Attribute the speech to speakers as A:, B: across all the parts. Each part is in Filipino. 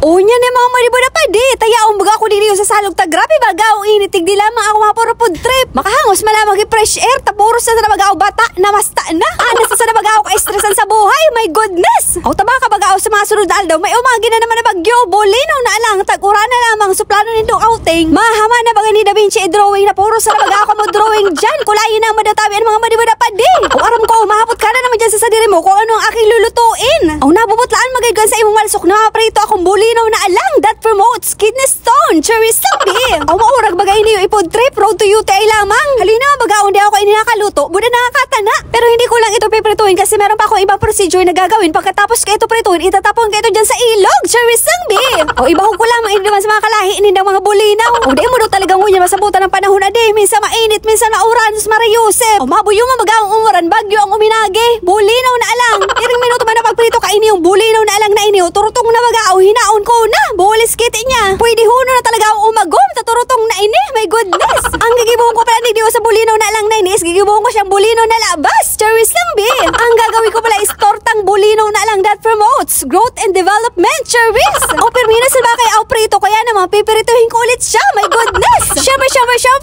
A: Unya ni mga maribada pa di. Tayaong baga ako diniyo sa salog ta. Grabe baga o initig di lamang ako mapuro food trip. Makahangos malamang fresh air. Tapuros na baga ako bata. Namasta na. Nasa sa baga ako ka-stressan sa buhay. My goodness. O tabaka baga ako sa mga sunod na aldaw. May umagi na naman na bagyo. Bolinaw na alang. Tag-ura na lamang. Suplano nindong outing. Mahama na baga ni Da Vinci drawing na puro sa baga ako mo drawing dyan. Kulayin na madatabi ang mga maribada pa di. O aram ko, mahapot ka na naman dyan sa sadiri mo kung ano ang aking lulutuin. O nabubutlaan magaygan sa imong malsok na prito akong bolinaw na alang that promotes kidney stone. Cherry sabi. O maurag bagay niyo ipod trip road to UTI lamang. Halina baga hindi ako ini nakaluto. Buda nakakatana. Pero hindi ko lang ito piprituin kasi meron pa akong ibang procedure na gagawin. Pagkatapos ka ito prituin, itatapon ka ito dyan sa ilog. Cherry sabi. O ibahog ko lamang hindi naman sa mga kalahi inindang mga bolinaw. O di mo daw talagang ngunya masabutan ng panahon na di. Minsan mainit, minsan mauran, Maria Joseph. O mabuyo mo baga ang umuran, bagyo ang uminagi. Bolinaw na alang. Iring minuto man na pagprito ka ini yung bolinaw na alang na ini. Turutong na baga o hinaon ko na. Bulis kiti niya. Pwede huno na talaga ako umagom sa turutong na ini. My goodness. Ang gigibuhon ko pala di sa bolinaw na alang na ini is gigibuhon ko siyang bolinaw na labas. Cherries lang bi. Ang gagawin ko pala is tortang bolinaw na alang that promotes growth and development. Cherries. O permina sa ba kay prito kaya naman pipirituhin ko ulit siya. My goodness. Syempre.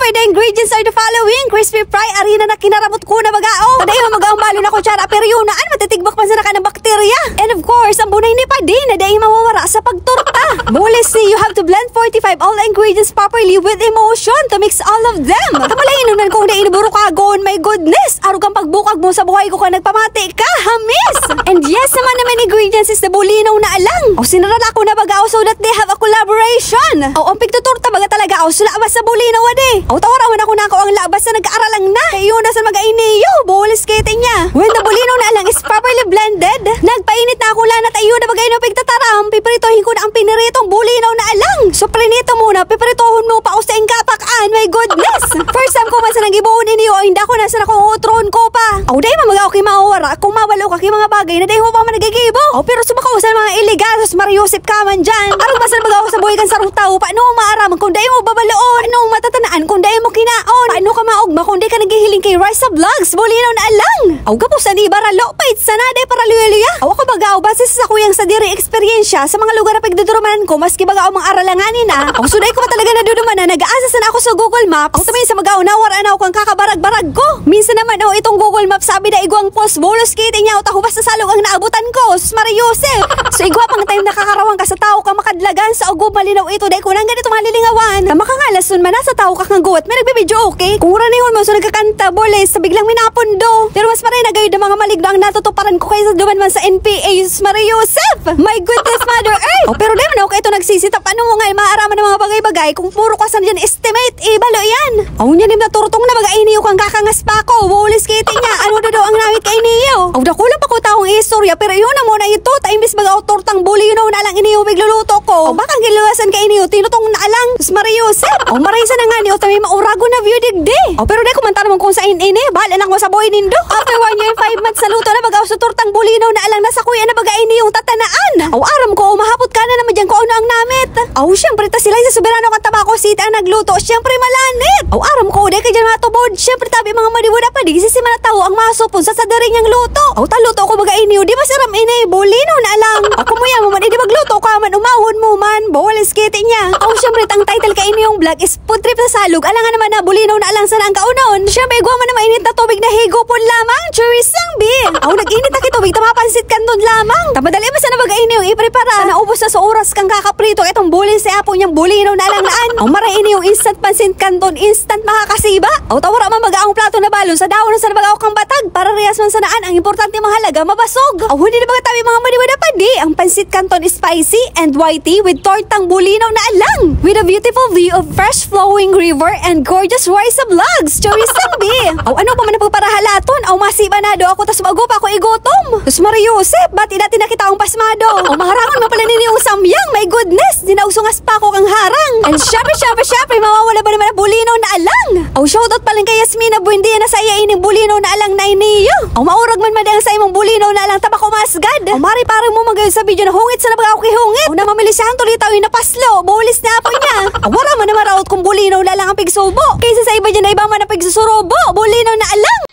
A: The ingredients are the following. Crispy fry arena na kinarabot ko na bagao. Padayon magaang balo na kutsara pero yun naan matitigbak man sa naka ng bakterya. And of course, ang bunay ni Padi na dahil mawawara sa pagtorta. Bulis you have to blend 45 all the ingredients properly with emotion to mix all of them. Kamalayin nun kung dahil buro ka agon. My goodness. Araw kang pagbukag mo sa buhay ko ka nagpamati ka. Hamis. And yes naman ingredients is the bolinaw na alang. O sinaral ako na bagao so that they have a collaboration. O ang pigtuturta baga talaga o sulabas sa bolinaw ade. O tawarawan ako na ako ang labas na nag-aaralang na. Iyon na sa mag-ainiyo. Bulis kete niya. When the bolinaw na alang is properly blended, nagpainit na ako lanat ayun na bagay na pigtataram. Pipiritohin ko na ang piniritong bolinaw na alang. So prinito muna, pipiritohon mo pa o sa ingkapakaan. My goodness. First time ko man sa nagibuhon iniyo, hindi ako nasa nakungutron ko pa. O dahi mamaga okay mawawara kung mawalo ka mga bagay na dahi mo pa man nagigibo. O pero sumakaw sa mga iligasos Maria Joseph ka man dyan. Arong masal baga ako sa buhay kan sa rutaw. Paano mo maaraman kung dahi mo babaloon? Paano mo matatanaan kung dahi mo kinaon? Paano ka maugma kung dahi ka naghihiling kay Rise Vlogs? Bolinaw na alang. O gapos na di baralo pait sana dahi para luya-luya. O ako baga o base sa kuyang sa diri eksperyensya sa mga lugar na pagdudurumanan ko maski baga o mga aralanganin na. O suday ko pa talaga naduduman na nag-aasa na ako sa Google Maps. O tumin sa mga unawar-anaw kang kakabarag-barag ko. Minsan naman o itong Google Maps sabi na igwang post bolos kiti niya o tahubas sa salog ang naabutan ko. Maria Joseph. So igwa pang time nakakarawang ka sa tao ka makadlagan sa ugub malinaw ito dahil kung nang ganito malilingawan. Na makangalason man sa tao ka kang guwat. May nagbibidyo okay. Kung ranihon mo so nagkakanta boles sa biglang minapundo. Pero mas maray na gayo na mga maligno ang natutuparan ko kaysa duman man sa NPA Maria Joseph. My goodness Mother Earth. O pero di man ako ito nagsisitap. Ano mo nga maaraman ng mga bagay-bagay kung puro kasan dyan estimate. Balo yan. O niya nim na turutong na baga iniyo kang kakangas pa ko. Bulis kiti niya. Ano daw ang namit kay iniyo. O dakulang pa ko taong istorya pero yun na muna ito. Taimbis baga o tortang bolinaw na alang iniyo bigluluto ko. O bakang gilawasan kay iniyo tinutong na alang Maria Joseph. O maraysa na nga niyo tami maurago na view digdi. O pero di kumantar mo kung sa ini. Bahala lang mo sa boy nindo. After 1 year 5 months sa luto na baga sa tortang bolinaw na alang nasa kuya na baga iniyong tatanaan. O aram ko mahapot ka na naman dyan kung ano ang namit. O syempre ta sila sa soberano kang tabako sita ang nagluto. Syempre malanit. O aram ko di ka dyan matubod. Syempre tabi mga madiwada pa di sisi manatawo ang masupon sa sadaring niyang luto. O taluto ko baga iniyo di masaram ini bolinaw na alang. O kumuya mo man di magluto ka man umahon mo man. Bawalis kiti niya. O syempre tang title ka iniyong vlog is food trip sa salog. Alangan naman na bolinaw na alang sana ang kaunon. Syempre igwa man na mainit na tubig na higupon lamang. Cherries sang bi. O nag-init na kitubig tamapansit kan doon lamang. Tamadali mo sana baga iniyong iprepara. Naubos na sa oras kang kakaprito itong bulin sa apo niyang bolinaw na alang naan. O maray iniyong instant pansit kanton instant makakasiba. O tawara man baga ang plato na balon sa dawon sa nabaga kang batag para riyas man sa naan ang importante mahalaga mabasog. O hindi na baga tabi mga madiwada pa di. Ang pansit kanton is spicy and whitey with tortang bolinaw na alang. With a beautiful view of fresh flowing river and gorgeous rice vlogs. Cherries sang bi. O ano pa man na pagparahalaton? O masiba na do ako tas magupa ako igutom. Tas Maria Joseph, bati dati nakita akong pasmado. O maharangon mo pala ninyo yung samyang. My goodness, dinausungas pa ako kang harang. And syempre, mawawala ba naman na bolinaw na alang? O shoutout pa lang kay Yasmina Buendia na sa iya ining bolinaw na alang na iniyo. O maurag man madang sa imong bolinaw na alang tabako masgad. O mari parang mo magayon sa video na hungit sa nabaga ako hungit. O namamilisahan tulitaw yung napaslo. Bulis na po niya. O wala man na maraot kung bolinaw na alang ang pigsubo. Kaysa sa iba dyan na ibang man na pigsusurobo. Bolinaw na alang.